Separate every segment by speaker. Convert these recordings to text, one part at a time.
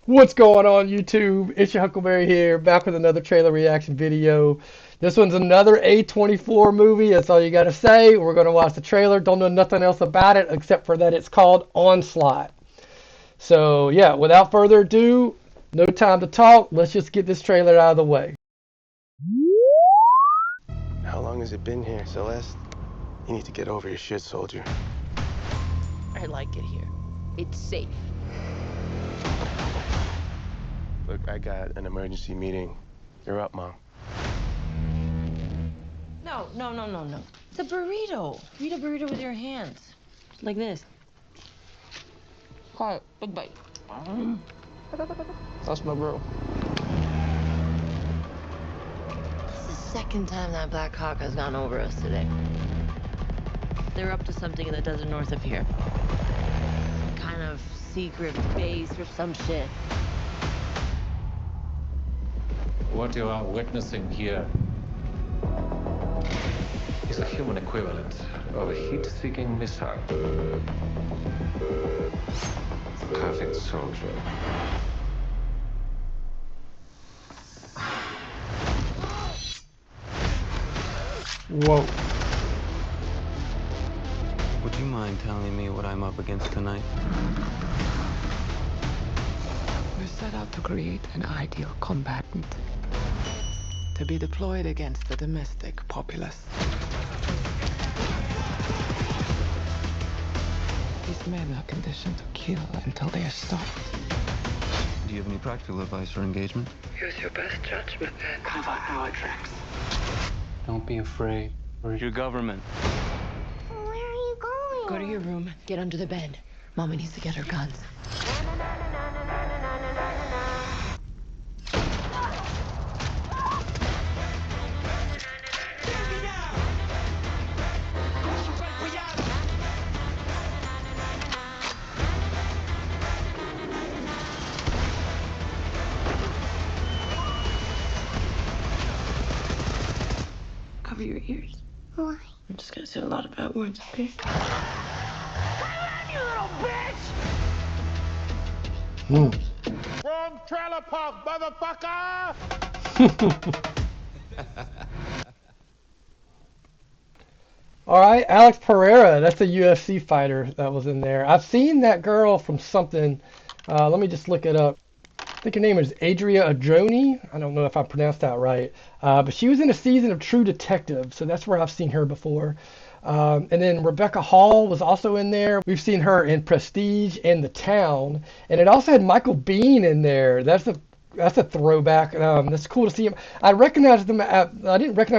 Speaker 1: What's going on YouTube? It's your Huckleberry here, back with another trailer reaction video. This one's another A24 movie, that's all you gotta say. We're gonna watch the trailer, don't know nothing else about it except for that it's called Onslaught. So yeah, without further ado, no time to talk, let's just get this trailer out of the way.
Speaker 2: How long has it been here, Celeste? You need to get over your shit, soldier.
Speaker 3: I like it here. It's safe.
Speaker 2: Look, I got an emergency meeting. You're up, Mom.
Speaker 3: No. It's a burrito. Eat a burrito with your hands. Like this. Quiet. Big bite.
Speaker 1: That's my girl.
Speaker 3: This is the second time that Black Hawk has gone over us today. They're up to something in the desert north of here. Kind of secret base or some shit.
Speaker 4: What you are witnessing here is a human equivalent of a heat-seeking missile. Perfect soldier.
Speaker 1: Whoa.
Speaker 5: Would you mind telling me what I'm up against tonight?
Speaker 6: We're set out to create an ideal combatant to be deployed against the domestic populace. These men are conditioned to kill until they are stopped.
Speaker 5: Do you have any practical advice for engagement?
Speaker 6: Use your best judgment and cover our tracks.
Speaker 5: Don't be afraid. We're your government.
Speaker 7: Where are you going?
Speaker 3: Go to your room. Get under the bed. Mommy needs to get her guns. Cover your ears.
Speaker 7: Why?
Speaker 3: I'm just gonna say a lot of bad words, okay?
Speaker 8: Wrong trailer park, motherfucker!
Speaker 1: All right, Alex Pereira, that's a UFC fighter that was in there. I've seen that girl from something. Let me just look it up. I think her name is Adria Adroni. I don't know if I pronounced that right. But she was in a season of True Detective, so that's where I've seen her before. And then Rebecca Hall was also in there. We've seen her in Prestige and The Town. And it also had Michael Biehn in there. That's a throwback. That's cool to see him. I didn't recognize him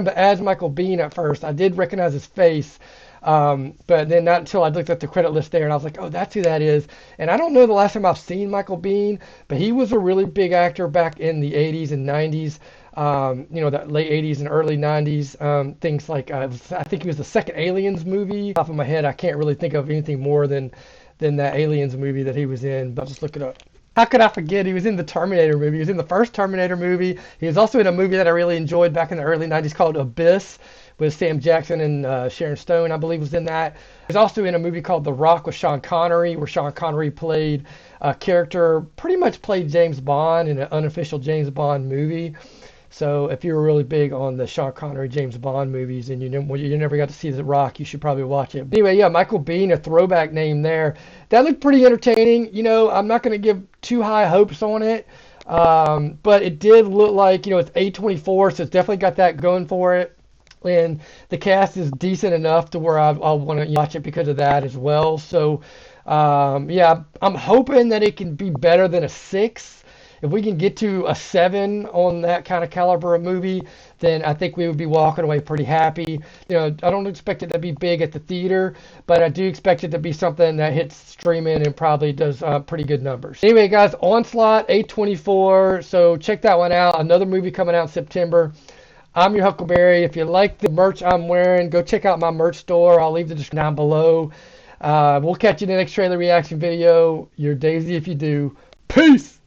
Speaker 1: as Michael Biehn at first. I did recognize his face, but then not until I looked at the credit list there, and I was like, oh, that's who that is. And I don't know the last time I've seen Michael Biehn, but he was a really big actor back in the 80s and 90s. That late 80s and early 90s. Things like I think he was the second Aliens movie. Off of my head, I can't really think of anything more than that Aliens movie that he was in. But I'll just look it up. How could I forget? He was in the Terminator movie. He was in the first Terminator movie. He was also in a movie that I really enjoyed back in the early 90s called Abyss with Sam Jackson and Sharon Stone, I believe, was in that. He was also in a movie called The Rock with Sean Connery, where Sean Connery played a character, pretty much played James Bond in an unofficial James Bond movie. So if you were really big on the Sean Connery James Bond movies and you never got to see The Rock, you should probably watch it. But anyway, yeah, Michael Biehn, a throwback name there. That looked pretty entertaining. I'm not going to give too high hopes on it, but it did look like, it's A24, so it's definitely got that going for it. And the cast is decent enough to where I'll want to watch it because of that as well. So, yeah, I'm hoping that it can be better than a 6. If we can get to a 7 on that kind of caliber of movie, then I think we would be walking away pretty happy. I don't expect it to be big at the theater, but I do expect it to be something that hits streaming and probably does pretty good numbers. Anyway, guys, Onslaught, A24, so check that one out. Another movie coming out in September. I'm your Huckleberry. If you like the merch I'm wearing, go check out my merch store. I'll leave the description down below. We'll catch you in the next trailer reaction video. You're Daisy if you do. Peace!